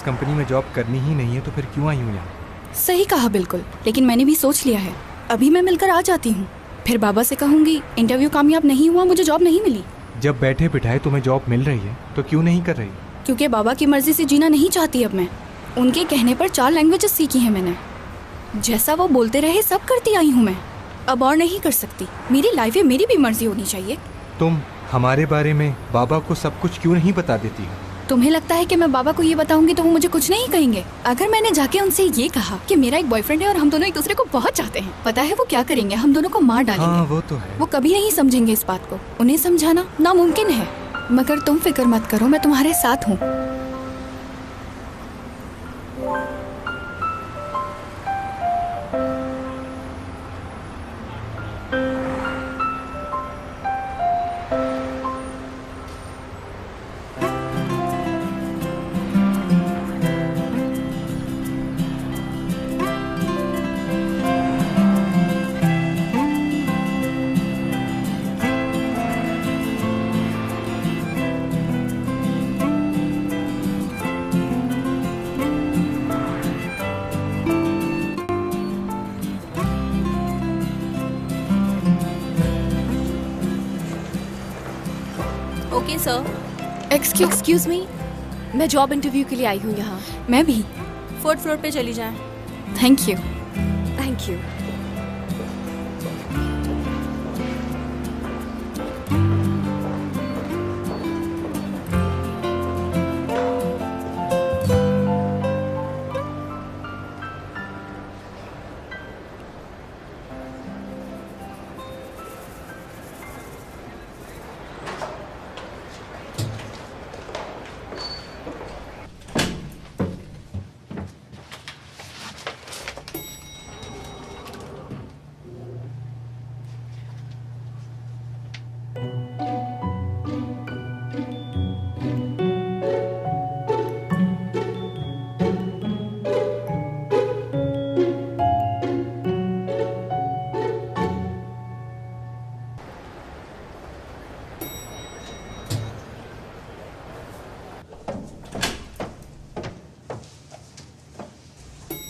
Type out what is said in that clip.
Company में job करनी ही नहीं है तो फिर क्यों आई हूँ यहाँ? सही कहा बिल्कुल, लेकिन मैंने भी सोच लिया है, अभी मैं मिलकर आ जाती हूँ। फिर बाबा से कहूँगी इंटरव्यू कामयाब नहीं हुआ, मुझे जॉब नहीं मिली। जब बैठे बिठाए तुम्हें जॉब मिल रही है तो क्यों नहीं कर रही? क्योंकि बाबा की मर्जी से जीना नहीं चाहती अब मैं। उनके कहने पर 4 लैंग्वेजेस सीखी हैं मैंने। जैसा वो बोलते रहे सब करती आई हूँ मैं। अब और नहीं कर सकती। मेरी लाइफ है, मेरी भी मर्जी होनी चाहिए। तुम हमारे बारे में बाबा को सब कुछ क्यों नहीं बता देती हो? तुम्हें लगता है कि मैं बाबा को ये बताऊंगी तो वो मुझे कुछ नहीं कहेंगे? अगर मैंने जाके उनसे ये कहा कि मेरा एक बॉयफ्रेंड है और हम दोनों एक दूसरे को बहुत चाहते हैं, पता है वो क्या करेंगे? हम दोनों को मार डालेंगे। हाँ वो तो है। वो कभी नहीं समझेंगे इस बात को। उन्हें समझाना नामुमकिन है। मगर तुम फिक्र मत करो, मैं तुम्हारे साथ हूँ। Okay sir. एक्सक्यूज मी, मैं जॉब इंटरव्यू के लिए आई हूँ यहाँ। मैं भी। 4th फ्लोर पे चली जाएं। Thank you. Thank you.